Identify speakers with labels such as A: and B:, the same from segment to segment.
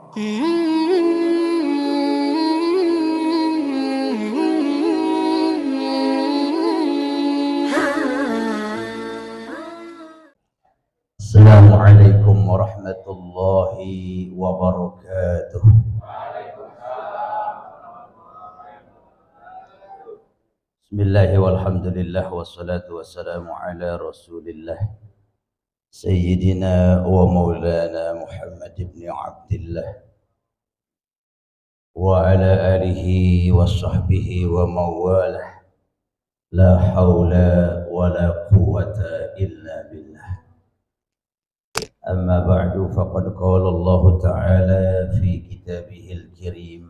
A: Assalamualaikum warahmatullahi wabarakatuh. Bismillahirrahmanirrahim. Walhamdulillah wassalatu wassalamu ala Rasulillah Sayyidina wa maulana Muhammad ibn Abdillah wa ala alihi wa sahbihi wa mawalah. La hawla wa la quwwata illa billah. Amma ba'du, faqad qala Allah Ta'ala fi kitabihil karim.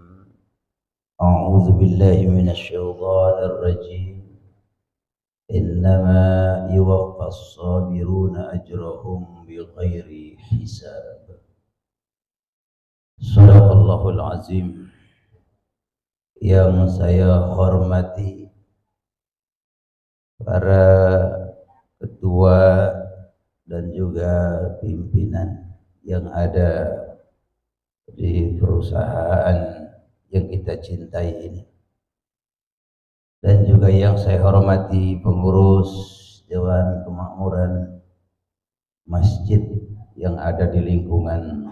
A: A'udzu billahi minasy syaithanir rajim. Innama yuwaffas sabiruna ajrahum bighairi hisab. Shadaqallahul azim. Yang saya hormati para ketua dan juga pimpinan yang ada di perusahaan yang kita cintai ini, dan juga yang saya hormati pengurus Dewan Kemakmuran masjid yang ada di lingkungan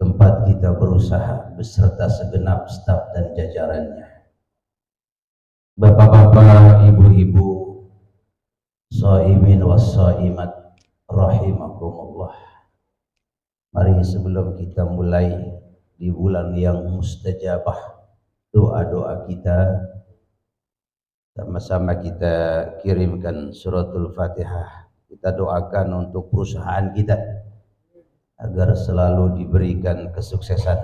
A: tempat kita berusaha beserta segenap staf dan jajarannya. Bapak-bapak, ibu-ibu, shaimin was shaimat rahimakumullah. Mari sebelum kita mulai di bulan yang mustajabah, doa-doa kita sama-sama kita kirimkan suratul Fatihah. Kita doakan untuk perusahaan kita agar selalu diberikan kesuksesan,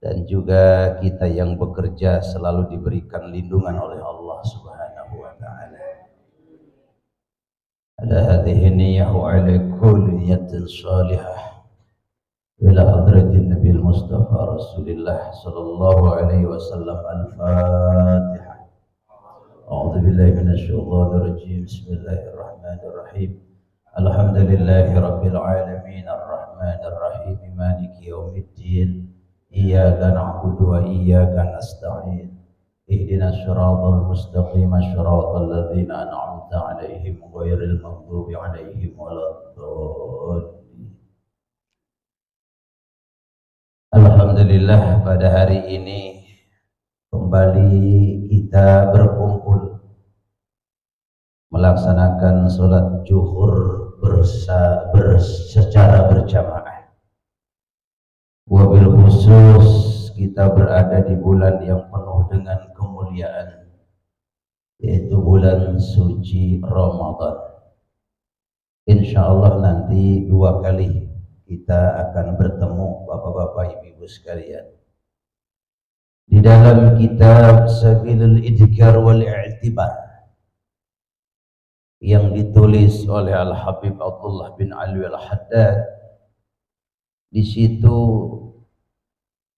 A: dan juga kita yang bekerja selalu diberikan lindungan oleh Allah Subhanahu wa taala. Ala hadhihi niyyah wa ala kulli niyatin salihah ila hadratin Nabi Mustafa Rasulillah sallallahu alaihi wasallam. Al-Fatihah. A'udzu billahi minasy syaithanir rajim. Bismillahirrahmanirrahim. Alhamdulillahi rabbil alamin arrahmanir rahim maliki yaumiddin. Iyyaka na'budu wa iyyaka nasta'in. Ihdinas siratal mustaqim, siratal ladzina an'amta 'alaihim ghairil maghdubi 'alaihim waladdallin. Alhamdulillah, pada hari ini kembali kita berkumpul melaksanakan sholat zuhur secara berjamaah. Wabil khusus kita berada di bulan yang penuh dengan kemuliaan, yaitu bulan suci Ramadan. Insya Allah nanti 2 kali kita akan bertemu bapak-bapak, ibu-ibu sekalian, di dalam kitab Sabilul Idhkar wal I'tibar yang ditulis oleh Al-Habib Abdullah bin Alwi Al-Haddad. Di situ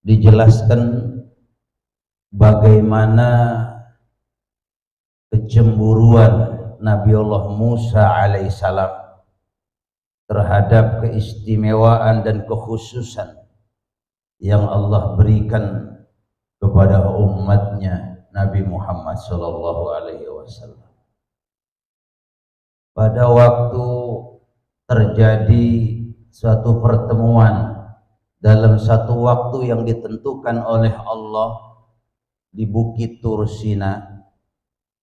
A: dijelaskan bagaimana kecemburuan Nabiullah Musa alaihissalam terhadap keistimewaan dan kekhususan yang Allah berikan kepada umatnya Nabi Muhammad sallallahu alaihi wasallam. Pada waktu terjadi suatu pertemuan dalam satu waktu yang ditentukan oleh Allah di Bukit Tur Sina,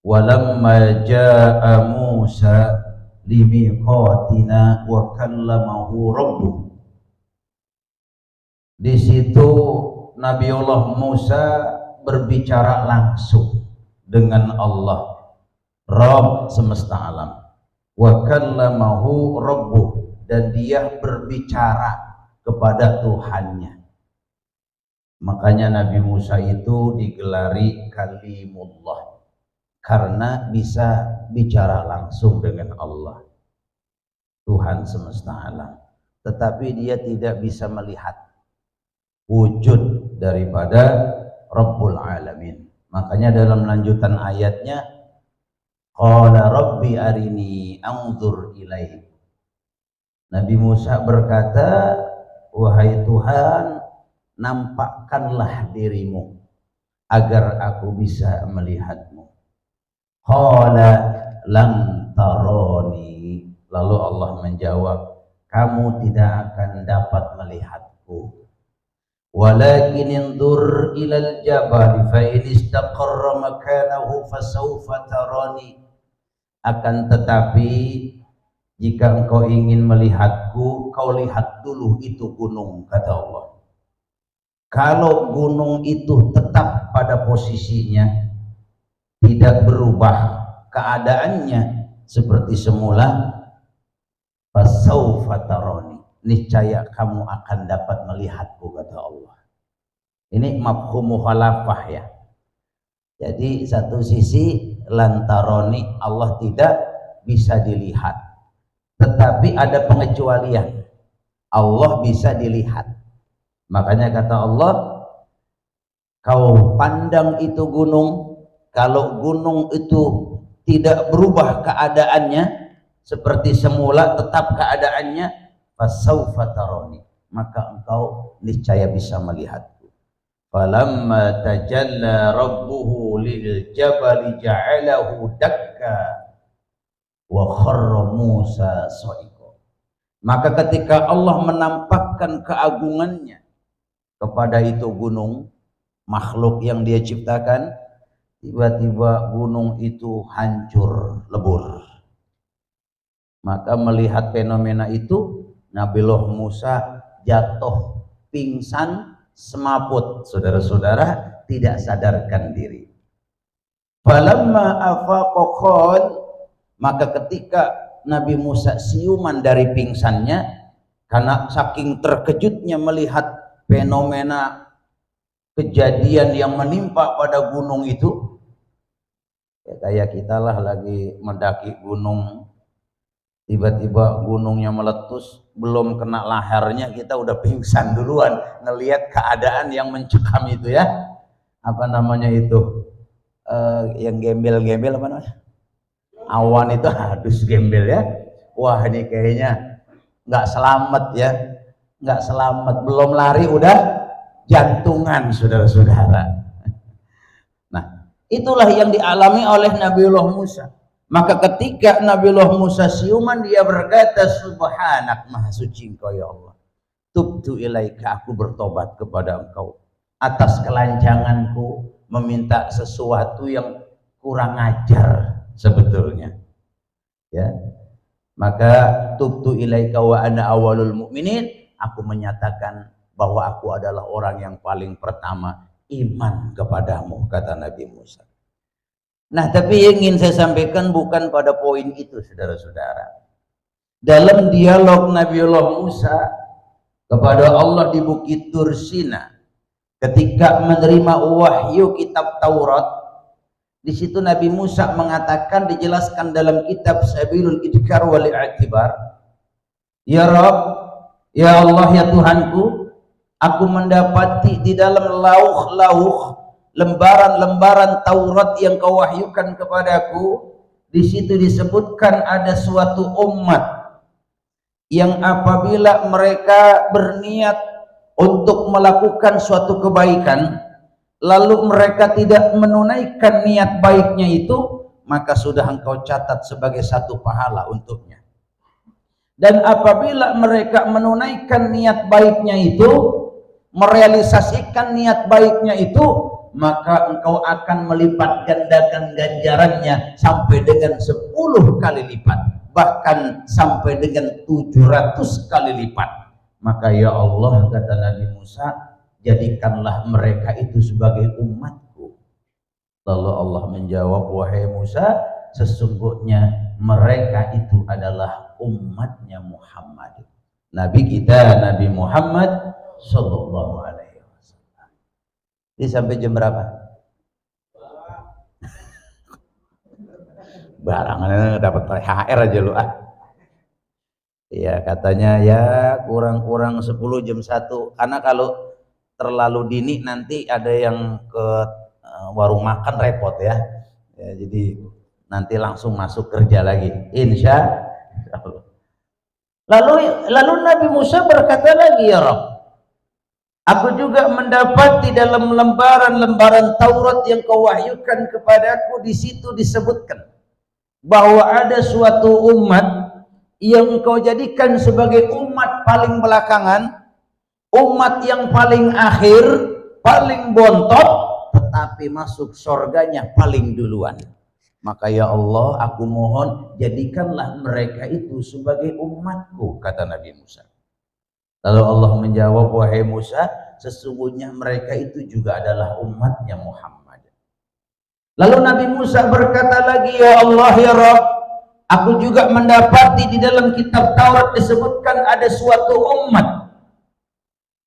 A: walamma jaa Musa limiqatina wa kallamahu rabbuh. Di situ Nabiullah Musa berbicara langsung dengan Allah, Rabb semesta alam. Wa kallamahu rabbuh, dan dia berbicara kepada Tuhannya. Makanya Nabi Musa itu digelari Kalimullah, karena bisa bicara langsung dengan Allah, Tuhan semesta alam. Tetapi dia tidak bisa melihat wujud daripada Rabbul Alamin. Makanya dalam lanjutan ayatnya, qala rabbi arini anzur ilaik. Nabi Musa berkata, wahai Tuhan, nampakkanlah dirimu agar aku bisa melihatmu. Qala lam tarani, lalu Allah menjawab, kamu tidak akan dapat melihatku. Walakin indur ilal jabal fa in istaqarra makanahu fasawfa tarani. Akan tetapi jika engkau ingin melihatku, kau lihat dulu itu gunung, kata Allah. Kalau gunung itu tetap pada posisinya, tidak berubah keadaannya seperti semula, fasaufa tarani, niscaya kamu akan dapat melihatku, kata Allah. Ini mafhum mukhalafah ya. Jadi satu sisi lantaroni, Allah tidak bisa dilihat, tetapi ada pengecualian, Allah bisa dilihat. Makanya kata Allah, kau pandang itu gunung, kalau gunung itu tidak berubah keadaannya seperti semula, tetap keadaannya, fasaufa tarani, maka engkau niscaya bisa melihatku. Falamma tajalla rabbuhu lil jabali ja'alahu dakka wa kharra Musa sa'iqa. Maka ketika Allah menampakkan keagungannya kepada itu gunung, makhluk yang dia ciptakan, tiba-tiba gunung itu hancur lebur. Maka melihat fenomena itu, Nabiullah Musa jatuh pingsan semaput, saudara-saudara, tidak sadarkan diri. Falamma afaqa qal, maka ketika Nabi Musa siuman dari pingsannya, karena saking terkejutnya melihat fenomena kejadian yang menimpa pada gunung itu, ya kayak kita lah lagi mendaki gunung, tiba-tiba gunungnya meletus, belum kena lahernya kita udah pingsan duluan ngelihat keadaan yang mencekam itu ya. Apa namanya itu, yang gembel-gembel apa namanya, awan itu hadus gembel ya. Wah ini kayaknya nggak selamat ya, nggak selamat, belum lari udah jantungan, saudara-saudara. Nah itulah yang dialami oleh Nabiullah Musa. Maka ketika Nabiullah Musa siuman, dia berkata, subhanak, maha suci engkau ya Allah, tubtu ilaika, aku bertobat kepada engkau atas kelancanganku meminta sesuatu yang kurang ajar sebetulnya ya. Maka tubtu ilaika wa ana awalul mu'minin, aku menyatakan bahwa aku adalah orang yang paling pertama iman kepadamu, kata Nabi Musa. Nah tapi yang ingin saya sampaikan bukan pada poin itu, saudara-saudara. Dalam dialog Nabiullah Musa kepada Allah di Bukit Tur Sina, ketika menerima wahyu kitab Taurat, di situ Nabi Musa mengatakan, dijelaskan dalam kitab Sabilul Idhkar wal I'tibar, ya Rabb, ya Allah, ya Tuhanku, aku mendapati di dalam lauh-lauh lembaran-lembaran Taurat yang kau wahyukan kepadaku, di situ disebutkan ada suatu umat yang apabila mereka berniat untuk melakukan suatu kebaikan, lalu mereka tidak menunaikan niat baiknya itu, maka sudah engkau catat sebagai satu pahala untuknya. Dan apabila mereka menunaikan niat baiknya itu, merealisasikan niat baiknya itu, maka engkau akan melipat gandakan ganjarannya sampai dengan 10 kali lipat, bahkan sampai dengan 700 kali lipat. Maka ya Allah, kata Nabi Musa, jadikanlah mereka itu sebagai umatku. Lalu Allah menjawab, wahai Musa, sesungguhnya mereka itu adalah umatnya Muhammad, Nabi kita Nabi Muhammad Sallallahu Alaihi Wasallam. Ini sampai jam berapa? Barangan dapat THR aja lu ah. Ya katanya ya kurang-kurang 10 jam 1, karena kalau terlalu dini nanti ada yang ke warung makan repot ya. Ya jadi nanti langsung masuk kerja lagi insya Allah. Lalu Nabi Musa berkata lagi, ya Rabb, aku juga mendapat di dalam lembaran-lembaran Taurat yang kau wahyukan kepadaku, di situ disebutkan bahwa ada suatu umat yang engkau jadikan sebagai umat paling belakangan, umat yang paling akhir, paling bontot, tetapi masuk surganya paling duluan. Maka ya Allah, aku mohon jadikanlah mereka itu sebagai umatku, kata Nabi Musa. Lalu Allah menjawab, wahai Musa, sesungguhnya mereka itu juga adalah umatnya Muhammad. Lalu Nabi Musa berkata lagi, ya Allah ya Rabb, aku juga mendapati di dalam kitab Taurat disebutkan ada suatu umat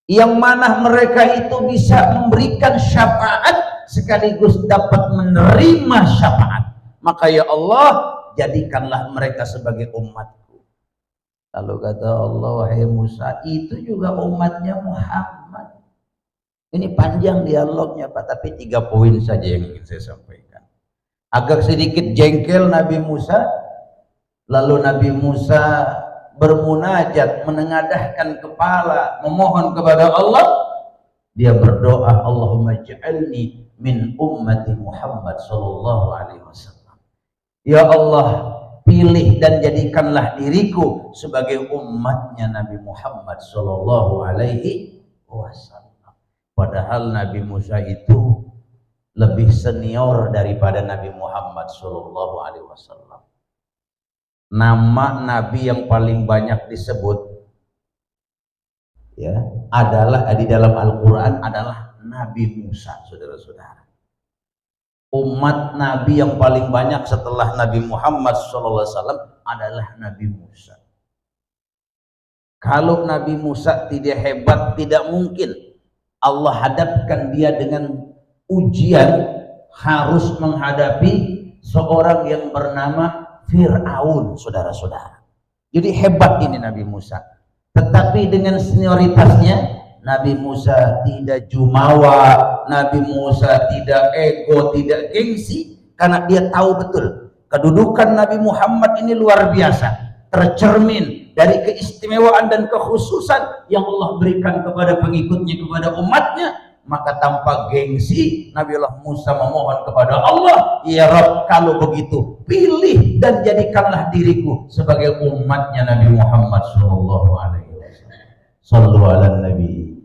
A: yang mana mereka itu bisa memberikan syafaat sekaligus dapat menerima syafaat. Maka ya Allah, jadikanlah mereka sebagai umatku. Lalu kata Allah, wahai Musa, itu juga umatnya Muhammad. Ini panjang dialognya Pak, tapi 3 poin saja yang ingin saya sampaikan. Agak sedikit jengkel Nabi Musa, lalu Nabi Musa bermunajat, menengadahkan kepala, memohon kepada Allah. Dia berdoa, Allahumma ja'alni min ummati Muhammad sallallahu alaihi wasallam. Ya Allah, pilih dan jadikanlah diriku sebagai umatnya Nabi Muhammad sallallahu alaihi wasallam. Padahal Nabi Musa itu lebih senior daripada Nabi Muhammad sallallahu alaihi wasallam. Nama Nabi yang paling banyak disebut ya adalah di dalam Al-Qur'an adalah Nabi Musa, saudara-saudara. Umat Nabi yang paling banyak setelah Nabi Muhammad SAW adalah Nabi Musa. Kalau Nabi Musa tidak hebat, tidak mungkin Allah hadapkan dia dengan ujian harus menghadapi seorang yang bernama Fir'aun, saudara-saudara. Jadi hebat ini Nabi Musa. Tetapi dengan senioritasnya, Nabi Musa tidak jumawa, Nabi Musa tidak ego, tidak gengsi, karena dia tahu betul kedudukan Nabi Muhammad ini luar biasa, tercermin dari keistimewaan dan kekhususan yang Allah berikan kepada pengikutnya, kepada umatnya. Maka tanpa gengsi Nabiullah Musa memohon kepada Allah, ya Rabb, kalau begitu pilih dan jadikanlah diriku sebagai umatnya Nabi Muhammad sallallahu alaihi wasallam. Shallu ala Nabi.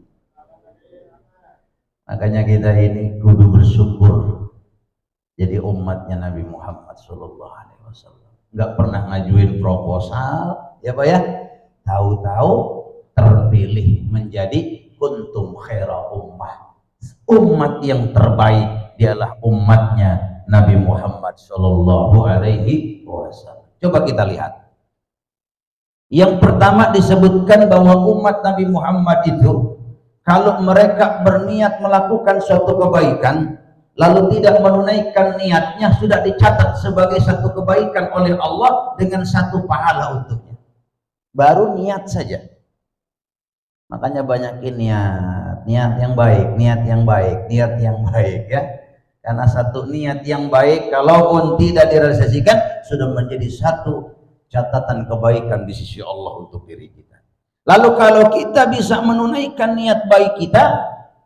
A: Makanya kita ini kudu bersyukur jadi umatnya Nabi Muhammad sallallahu alaihi wasallam. Enggak pernah ngajuin proposal, ya Pak ya. Tahu-tahu terpilih menjadi kuntum khaira ummah. Umat yang terbaik dialah umatnya Nabi Muhammad sallallahu alaihi wasallam. Coba kita lihat. Yang pertama disebutkan bahwa umat Nabi Muhammad itu kalau mereka berniat melakukan suatu kebaikan lalu tidak menunaikan niatnya, sudah dicatat sebagai satu kebaikan oleh Allah dengan 1 pahala untuknya. Baru niat saja. Makanya banyakin niat yang baik, niat yang baik, niat yang baik ya. Karena satu niat yang baik kalaupun tidak direalisasikan sudah menjadi satu catatan kebaikan di sisi Allah untuk diri kita. Lalu kalau kita bisa menunaikan niat baik kita,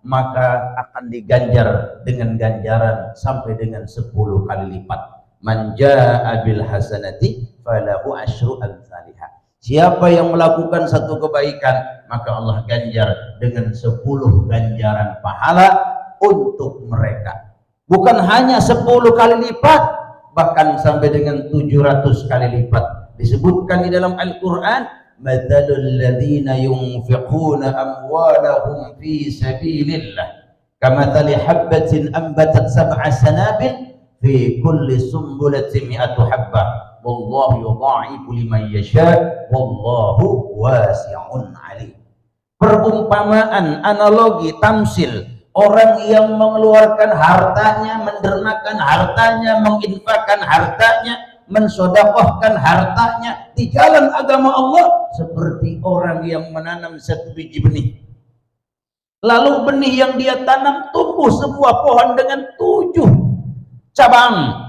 A: maka akan diganjar dengan ganjaran sampai dengan 10 kali lipat. Man jaa'a bil hasanati falahu asyru amsalihha. Siapa yang melakukan satu kebaikan, maka Allah ganjar dengan 10 ganjaran pahala untuk mereka. Bukan hanya 10 kali lipat, bahkan sampai dengan 700 kali lipat. Disebutkan di dalam Al-Quran, mathalul ladzina yunfiquna amwalahum fi sabilillah kamathali habbatin anbatat 7 sanabil fi kulli sumbulatin 100 habbah wallahu yudha'ifu liman yasha wallahu wasi'un alim. Perumpamaan, analogi, tamsil orang yang mengeluarkan hartanya, mendermakan hartanya, menginfakkan hartanya, mensodakohkan hartanya di jalan agama Allah seperti orang yang menanam 1 biji benih. Lalu benih yang dia tanam tumbuh sebuah pohon dengan 7 cabang,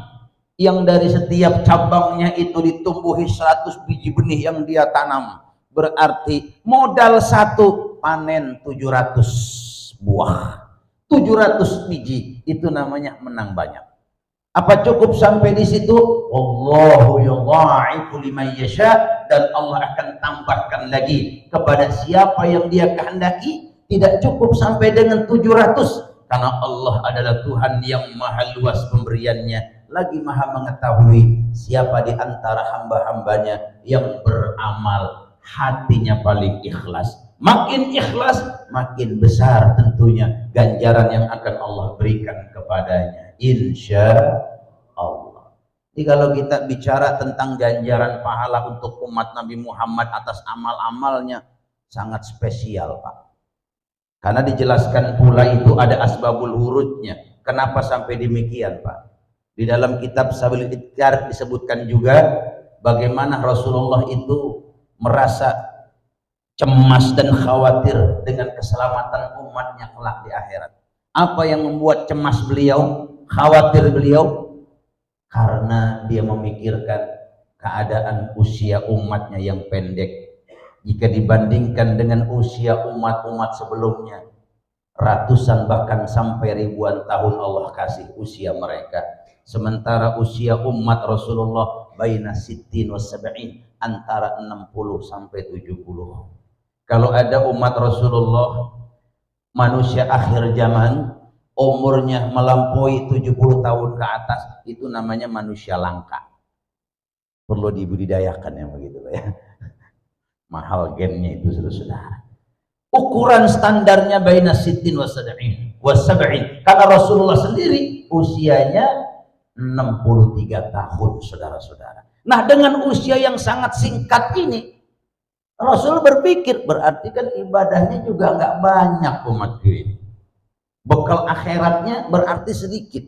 A: yang dari setiap cabangnya itu ditumbuhi 100 biji benih yang dia tanam. berarti modal satu panen 700 buah, 700 biji, itu namanya menang banyak. Apa cukup sampai di situ? Allahu yudha'ifu liman yasha, dan Allah akan tambahkan lagi kepada siapa yang Dia kehendaki. Tidak cukup sampai dengan 700, karena Allah adalah Tuhan yang maha luas pemberiannya, lagi maha mengetahui siapa di antara hamba-hambanya yang beramal hatinya paling ikhlas. Makin ikhlas, makin besar tentunya ganjaran yang akan Allah berikan kepadanya, insya Allah. Jadi kalau kita bicara tentang ganjaran pahala untuk umat Nabi Muhammad atas amal-amalnya, sangat spesial, Pak. Karena dijelaskan pula itu ada asbabul wurudnya. Kenapa sampai demikian, Pak? Di dalam kitab Sabil Ikhtiar disebutkan juga bagaimana Rasulullah itu merasa cemas dan khawatir dengan keselamatan umatnya kelak di akhirat. Apa yang membuat cemas beliau, khawatir beliau? Karena dia memikirkan keadaan usia umatnya yang pendek. Jika dibandingkan dengan usia umat-umat sebelumnya, ratusan bahkan sampai ribuan tahun Allah kasih usia mereka. Sementara usia umat Rasulullah baina sittin wa sab'in, antara 60 sampai 70. Kalau ada umat Rasulullah, manusia akhir zaman, umurnya melampaui 70 tahun ke atas, itu namanya manusia langka. Perlu dibudidayakan yang begitu ya. Mahal gennya itu, saudara-saudara. Ukuran standarnya baina sittin wa sab'in. Karena Rasulullah sendiri usianya 63 tahun, saudara-saudara. Nah, dengan usia yang sangat singkat ini, Rasul berpikir, berarti kan ibadahnya juga nggak banyak umatku ini. Bekal akhiratnya berarti sedikit.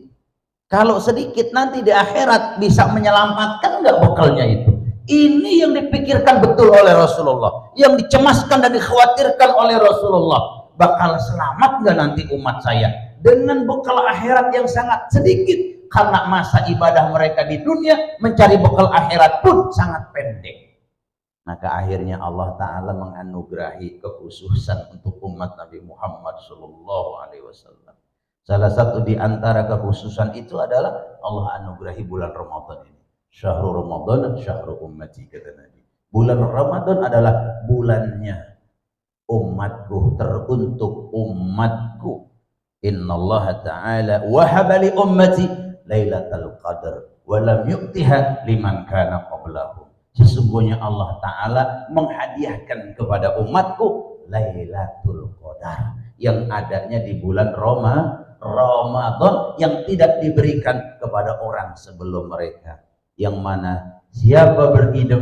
A: Kalau sedikit, nanti di akhirat bisa menyelamatkan nggak bekalnya itu? Ini yang dipikirkan betul oleh Rasulullah, yang dicemaskan dan dikhawatirkan oleh Rasulullah. Bakal selamat nggak nanti umat saya dengan bekal akhirat yang sangat sedikit? Karena masa ibadah mereka di dunia mencari bekal akhirat pun sangat pendek. Maka akhirnya Allah Ta'ala menganugerahi kekhususan untuk umat Nabi Muhammad SAW. Salah satu di antara kekhususan itu adalah Allah anugerahi bulan Ramadan ini. Syahrul Ramadan, syahrul ummati, kata Nabi. Bulan Ramadan adalah bulannya umatku, teruntuk umatku. Innallaha ta'ala wahaba li ummati lailatul qadar wa lam yu'tiha liman kana qablahum. Sesungguhnya Allah Ta'ala menghadiahkan kepada umatku Lailatul Qadar yang adanya di bulan Ramadan, yang tidak diberikan kepada orang sebelum mereka. Yang mana siapa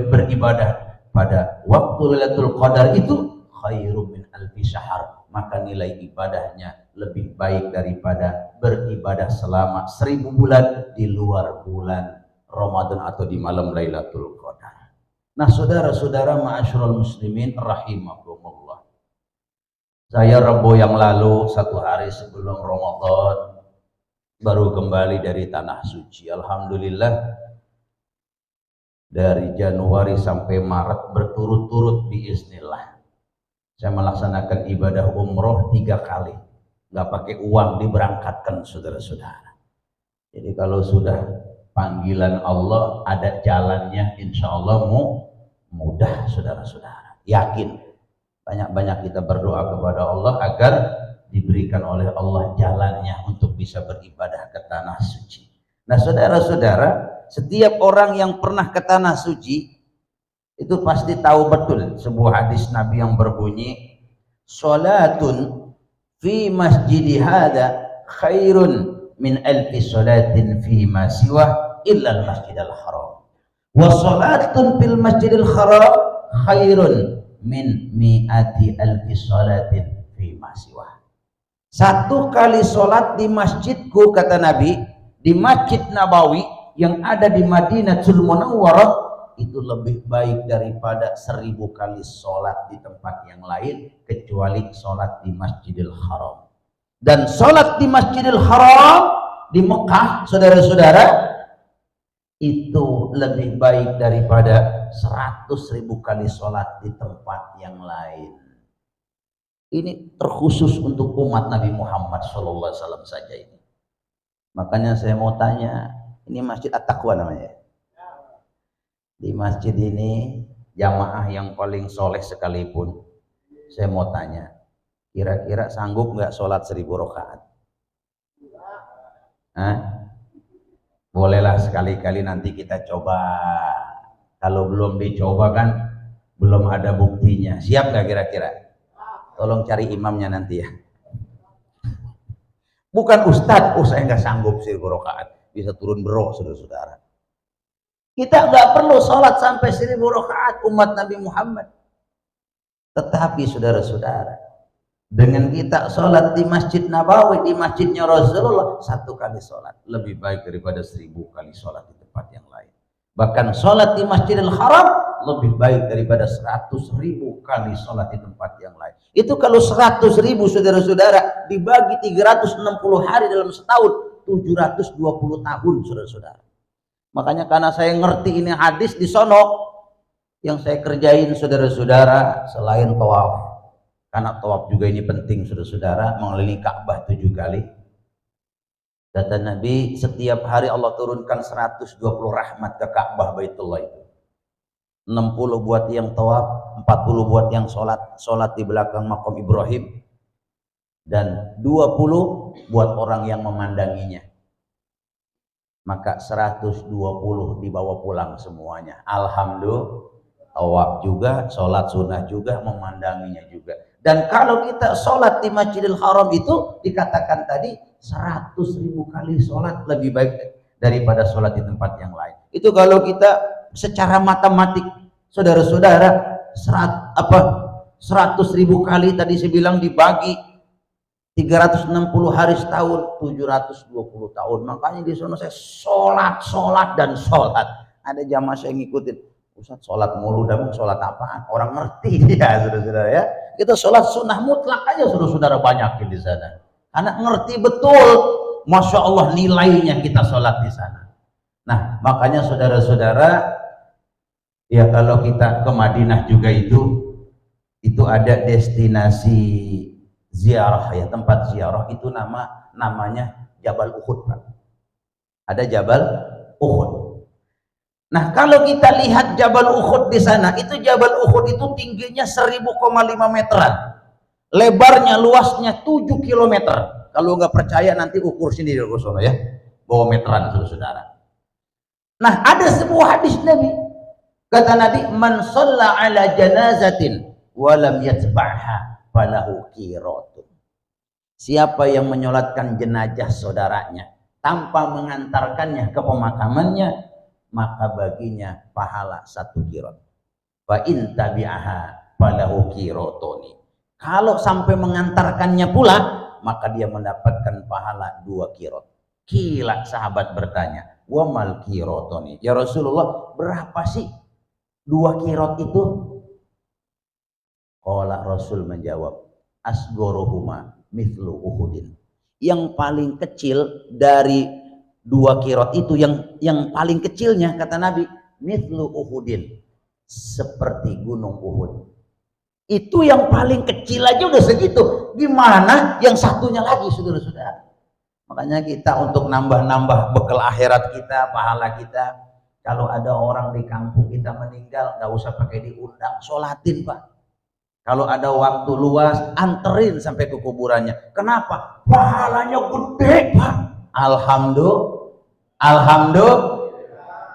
A: beribadah pada waktu Lailatul Qadar itu khairum min alfi syahr, maka nilai ibadahnya lebih baik daripada beribadah selama 1000 bulan di luar bulan Ramadan atau di malam Lailatul Qadar. Nah, saudara-saudara ma'asyiral muslimin rahimakumullah. Saya Rabu yang lalu, 1 hari sebelum Ramadan, baru kembali dari Tanah Suci. Alhamdulillah, dari Januari sampai Maret berturut-turut biiznillah saya melaksanakan ibadah umroh 3 kali. Nggak pakai uang, diberangkatkan, saudara-saudara. Jadi kalau sudah panggilan Allah, ada jalannya, insya Allah mudah, saudara-saudara. Yakin. Banyak-banyak kita berdoa kepada Allah agar diberikan oleh Allah jalannya untuk bisa beribadah ke Tanah Suci. Nah, saudara-saudara, setiap orang yang pernah ke Tanah Suci itu pasti tahu betul sebuah hadis Nabi yang berbunyi, "Salatun fi masjidi hadza khairun min alfi salatin fi ma siwa illa al-masjidil haram. Wa salatun fil masjidil haram khairun min mi'ati alfi salatin fi ma siwa." 1 kali sholat di masjidku, kata Nabi, di Masjid Nabawi yang ada di Madinatul Munawwarah, itu lebih baik daripada 1000 kali sholat di tempat yang lain kecuali sholat di Masjidil Haram. Dan sholat di Masjidil Haram di Mekah, saudara-saudara, itu lebih baik daripada 100.000 kali sholat di tempat yang lain. Ini terkhusus untuk umat Nabi Muhammad SAW saja ini. Makanya saya mau tanya, ini Masjid At-Taqwa namanya. Di masjid ini jamaah yang paling soleh sekalipun, saya mau tanya, kira-kira sanggup nggak sholat 1000 rakaat? Bolehlah sekali-kali nanti kita coba. Kalau belum dicoba kan belum ada buktinya. Siap nggak kira-kira? Tolong cari imamnya nanti ya. Bukan ustadz, saya nggak sanggup 1000 rakaat, bisa turun bro, saudara-saudara. Kita nggak perlu sholat sampai 1000 rakaat umat Nabi Muhammad. Tetapi saudara-saudara, dengan kita sholat di Masjid Nabawi, di masjidnya Rasulullah, 1 kali sholat lebih baik daripada 1000 kali sholat di tempat yang lain. Bahkan sholat di Masjidil Haram lebih baik daripada 100.000 kali sholat di tempat yang lain. Itu kalau 100.000 saudara-saudara dibagi 360 hari dalam setahun, 720 tahun saudara-saudara. Makanya karena saya ngerti ini hadis di sono, yang saya kerjain saudara-saudara selain tawaf. Karena tawaf juga ini penting saudara-saudara, mengelilingi Ka'bah 7 kali. Kata Nabi, setiap hari Allah turunkan 120 rahmat ke Ka'bah Baitullah itu. 60 buat yang tawaf, 40 buat yang sholat di belakang maqam Ibrahim, dan 20 buat orang yang memandanginya. Maka 120 dibawa pulang semuanya. Alhamdulillah, tawaf juga, sholat sunnah juga, memandanginya juga. Dan kalau kita sholat di Masjidil Haram itu dikatakan tadi 100.000 kali sholat lebih baik daripada sholat di tempat yang lain. Itu kalau kita secara matematik, saudara-saudara, 100.000 kali tadi saya bilang dibagi 360 hari setahun, 720 tahun. Makanya di sana saya sholat dan sholat. Ada jamaah saya ngikutin, Ustaz sholat mulu, dah sholat apaan? Orang ngerti ya saudara-saudara ya. Kita sholat sunnah mutlak aja saudara-saudara banyakin di sana. Karena ngerti betul, masya Allah nilainya kita sholat di sana. Nah makanya saudara-saudara, ya kalau kita ke Madinah juga itu ada destinasi ziarah ya, tempat ziarah itu namanya Jabal Uhud Pak. Ada Jabal Uhud. Nah kalau kita lihat Jabal Uhud di sana, itu Jabal Uhud itu tingginya 1000,5 meteran, lebarnya luasnya 7 km. Kalau nggak percaya nanti ukur sendiri ya, bawa meteran saudara. Nah ada sebuah hadis Nabi, kata Nabi, man shalla ala janazatin walam yatba'ha falahu qiratun. Siapa yang menyolatkan jenazah saudaranya tanpa mengantarkannya ke pemakamannya, maka baginya pahala 1 qirat. Fa in tabi'aha falahu qiratoni. Kalau sampai mengantarkannya pula, maka dia mendapatkan pahala 2 qirat. Kila sahabat bertanya, wa mal qiratoni? Ya Rasulullah, berapa sih 2 qirat itu? Qala Rasul menjawab, asgorohuma mithlu Uhudin. Yang paling kecil dari 2 qirat itu, yang paling kecilnya kata Nabi, mithlu Uhudin, seperti gunung Uhud. Itu yang paling kecil aja udah segitu, gimana yang satunya lagi saudara-saudara. Makanya kita untuk nambah-nambah bekal akhirat kita, pahala kita, kalau ada orang di kampung kita meninggal, nggak usah pakai diundang, sholatin Pak. Kalau ada waktu luas, anterin sampai ke kuburannya. Kenapa? Pahalanya gede Pak. Alhamdulillah.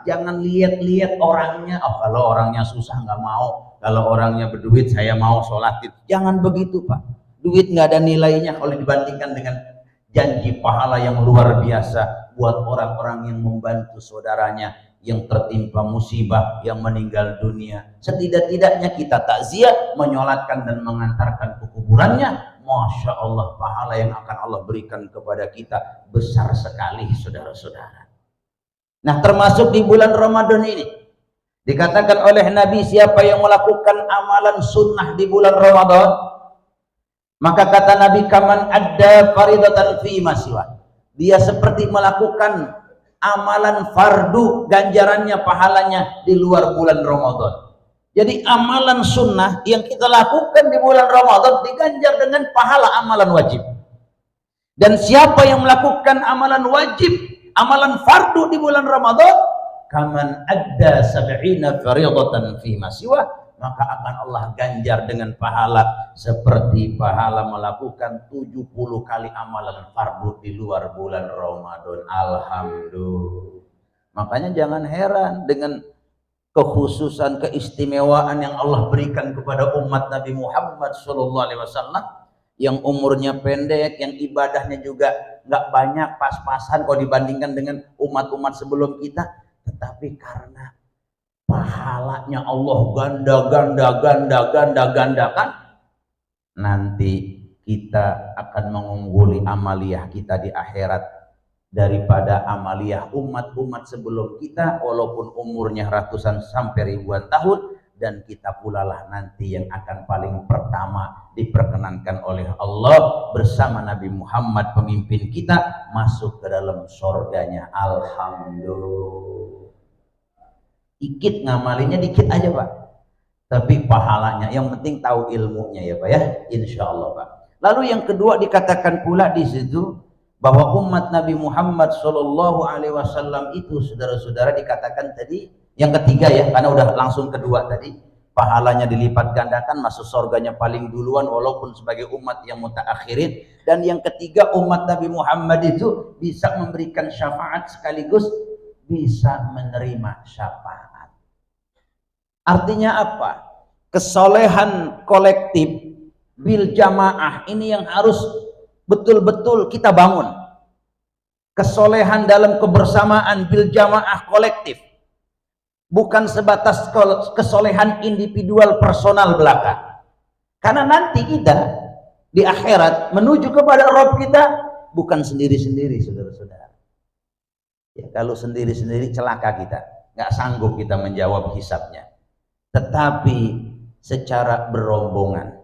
A: Jangan lihat-lihat orangnya. Oh kalau orangnya susah nggak mau. Kalau orangnya berduit saya mau sholatin. Jangan begitu Pak. Duit nggak ada nilainya kalau dibandingkan dengan janji pahala yang luar biasa buat orang-orang yang membantu saudaranya yang tertimpa musibah, yang meninggal dunia. Setidak-tidaknya kita takziah, menyolatkan dan mengantarkan ke kuburannya. Masya Allah, pahala yang akan Allah berikan kepada kita besar sekali saudara-saudara. Nah termasuk di bulan Ramadan ini dikatakan oleh Nabi, siapa yang melakukan amalan sunnah di bulan Ramadan, maka kata Nabi, kaman adda faridatan fi maswa, dia seperti melakukan amalan fardu ganjarannya pahalanya di luar bulan Ramadan. Jadi amalan sunnah yang kita lakukan di bulan Ramadan diganjar dengan pahala amalan wajib. Dan siapa yang melakukan amalan wajib, amalan fardu di bulan Ramadan, kaman adda sab'ina fariidatan fi ma siwa, maka akan Allah ganjar dengan pahala seperti pahala melakukan 70 kali amalan fardu di luar bulan Ramadan. Alhamdulillah. Makanya jangan heran dengan kekhususan, keistimewaan yang Allah berikan kepada umat Nabi Muhammad SAW yang umurnya pendek, yang ibadahnya juga nggak banyak, pas-pasan kalau dibandingkan dengan umat-umat sebelum kita, tetapi karena pahalanya Allah gandakan, nanti kita akan mengungguli amaliyah kita di akhirat daripada amaliyah umat-umat sebelum kita, walaupun umurnya ratusan sampai ribuan tahun, dan kita pula lah nanti yang akan paling pertama diperkenankan oleh Allah bersama Nabi Muhammad pemimpin kita masuk ke dalam surganya. Alhamdulillah. Dikit ngamalinya, dikit aja Pak, tapi pahalanya, yang penting tahu ilmunya ya Pak ya, insya Allah Pak. Lalu yang kedua dikatakan pula di situ bahwa umat Nabi Muhammad SAW itu, saudara-saudara, dikatakan tadi yang ketiga ya, karena udah langsung kedua tadi, pahalanya dilipat gandakan, masuk surganya paling duluan walaupun sebagai umat yang mutaakhirin. Dan yang ketiga, umat Nabi Muhammad itu bisa memberikan syafaat sekaligus bisa menerima syafaat. Artinya apa? Kesolehan kolektif bil jamaah ini yang harus betul-betul kita bangun. Kesolehan dalam kebersamaan bil jamaah kolektif, bukan sebatas kesolehan individual personal belaka. Karena nanti kita di akhirat menuju kepada Rabb kita bukan sendiri-sendiri, saudara-saudara. Ya, kalau sendiri-sendiri celaka kita, nggak sanggup kita menjawab hisabnya. Tetapi secara berombongan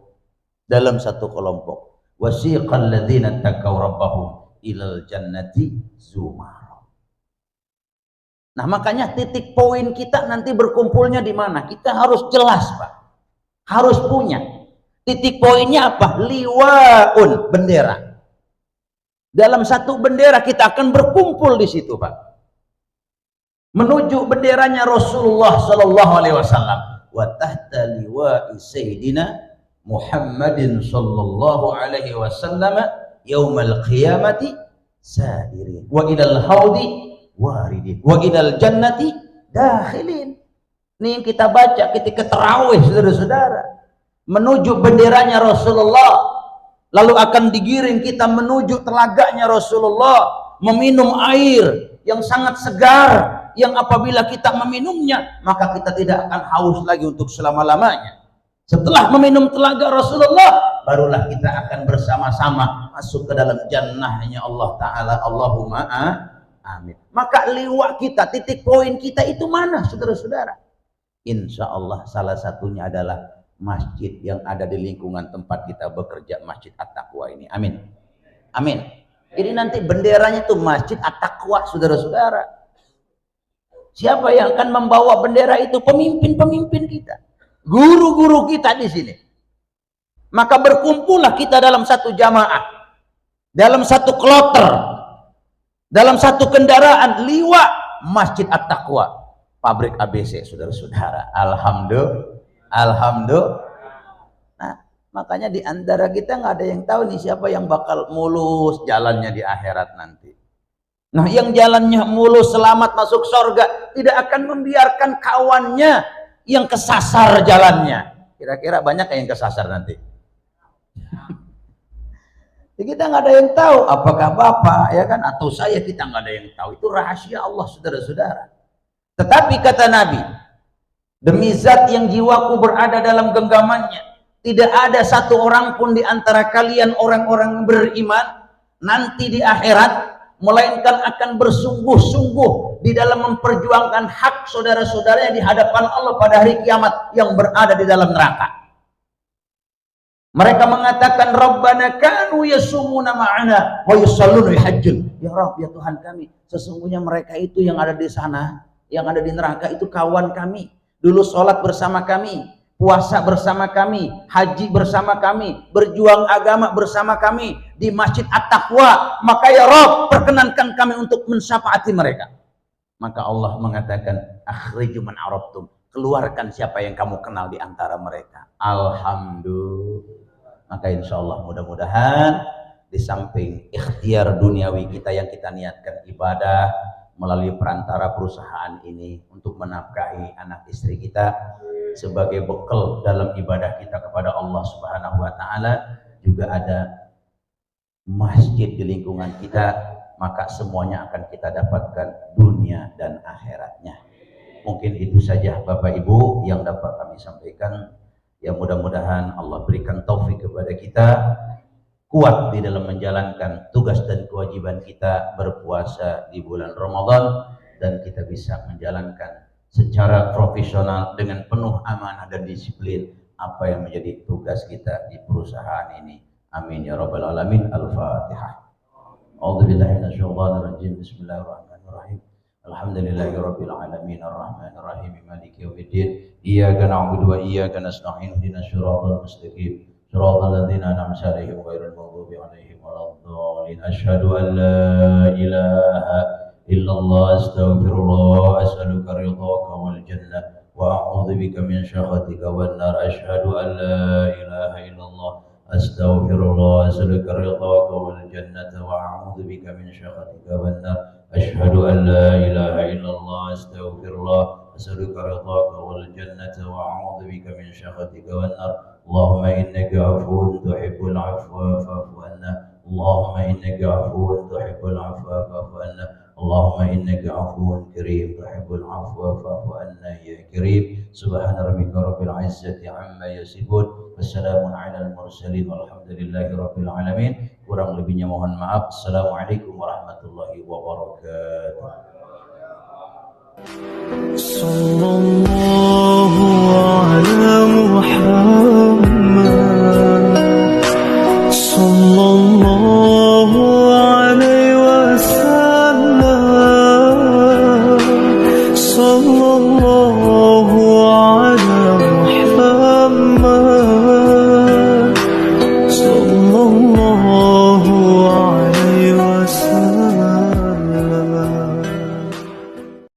A: dalam satu kelompok. Wasiqal ladzina taqaw rabbahum ilal jannati zumara. Nah, makanya titik poin kita nanti berkumpulnya di mana? Kita harus jelas, Pak. Harus punya. Titik poinnya apa? Liwaun, bendera. Dalam satu bendera kita akan berkumpul di situ, Pak. Menuju benderanya Rasulullah sallallahu alaihi wasallam. Wa tahta liwa'i sayyidina Muhammadin sallallahu alaihi wasallam yaumal qiyamati sairin wa ilal haudi waridin wa ilal jannati dakhilin. Ini yang kita baca ketika tarawih, saudara-saudara. Menuju benderanya Rasulullah, lalu akan digiring kita menuju telaganya Rasulullah, meminum air yang sangat segar, yang apabila kita meminumnya maka kita tidak akan haus lagi untuk selama-lamanya. Setelah meminum telaga Rasulullah, barulah kita akan bersama-sama masuk ke dalam jannahnya Allah Ta'ala. Allahumma amin. Maka liwa kita, titik poin kita itu mana, saudara-saudara? Insya Allah salah satunya adalah masjid yang ada di lingkungan tempat kita bekerja, Masjid At-Taqwa ini. Amin. Amin. Jadi nanti benderanya itu Masjid At-Taqwa, saudara-saudara. Siapa yang akan membawa bendera itu? Pemimpin-pemimpin kita, guru-guru kita di sini. Maka berkumpullah kita dalam satu jamaah, dalam satu kloter, dalam satu kendaraan, liwa Masjid At-Taqwa, pabrik ABC, saudara-saudara. Alhamdulillah. Alhamdulillah. Nah, makanya di antara kita nggak ada yang tahu nih siapa yang bakal mulus jalannya di akhirat nanti. Nah, yang jalannya mulus selamat masuk surga tidak akan membiarkan kawannya yang kesasar jalannya. Kira-kira banyak yang kesasar nanti. Ya, kita nggak ada yang tahu apakah Bapak ya kan atau saya, kita nggak ada yang tahu. Itu rahasia Allah, saudara-saudara. Tetapi kata Nabi, demi zat yang jiwaku berada dalam genggamannya, tidak ada satu orang pun di antara kalian orang-orang beriman nanti di akhirat melainkan akan bersungguh-sungguh di dalam memperjuangkan hak saudara-saudaranya di hadapan Allah pada hari kiamat yang berada di dalam neraka. Mereka mengatakan Rabbana kanu yasumuna ma'ana wa yusalluna hajjun. Ya Rabb, ya Tuhan kami, sesungguhnya mereka itu yang ada di sana, yang ada di neraka itu kawan kami. Dulu sholat bersama kami, puasa bersama kami, haji bersama kami, berjuang agama bersama kami di Masjid At-Taqwa. Maka ya Rabb, perkenankan kami untuk mensyafaati mereka. Maka Allah mengatakan akhriju man arabtum, keluarkan siapa yang kamu kenal di antara mereka. Alhamdulillah. Maka insya Allah mudah-mudahan di samping ikhtiar duniawi kita yang kita niatkan ibadah melalui perantara perusahaan ini untuk menafkahi anak istri kita sebagai bekal dalam ibadah kita kepada Allah Subhanahu wa taala, juga ada masjid di lingkungan kita, maka semuanya akan kita dapatkan dunia dan akhiratnya. Mungkin itu saja Bapak Ibu yang dapat kami sampaikan. Ya mudah-mudahan Allah berikan taufik kepada kita, kuat di dalam menjalankan tugas dan kewajiban kita berpuasa di bulan Ramadan, dan kita bisa menjalankan secara profesional dengan penuh amanah dan disiplin apa yang menjadi tugas kita di perusahaan ini. Amin ya rabbal alamin. Al-Fatihah. A'udzubillahi minasyaitonir rajim. Bismillahirrahmanirrahim. Alhamdulillahirabbil alamin arrahmanir rahim maliki yaumiddin. Iyyaka na'budu wa iyyaka nasta'in ihdinas siratal mustaqim siratal ladzina an'amta 'alaihim ghairil maghdubi 'alaihim waladdallin. Asyhadu an la ilaha illallah astaghfirullah as'aluka ridhaka wal jannah wa a'udzu bika min syakhatika wan nar. Asyhadu an la ilaha illallah astaghfirullah as'aluka ridhaka wal jannah wa a'udzu bika min syakhatika wan nar. Asyhadu an la ilaha illallah astaghfirullah as'aluka ridhaka wal jannata wa a'udzu bika min syakhatika wan nar. Allahumma innaka 'afuwwun tuhibbul 'afwa fa'fu 'anna. Allahumma innaka 'afuwwun tuhibbul 'afwa fa'fu 'anna. Allahumma innaka 'afuwwun karim tuhibbul 'afwa fa'fu 'anna ya karim. Subhana rabbika rabbil 'izzati 'amma yasifun. Wassalamun 'alal mursalin walhamdulillahi rabbil alamin. Kurang lebihnya mohon maaf. Assalamualaikum warahmatullahi wabarakatuh.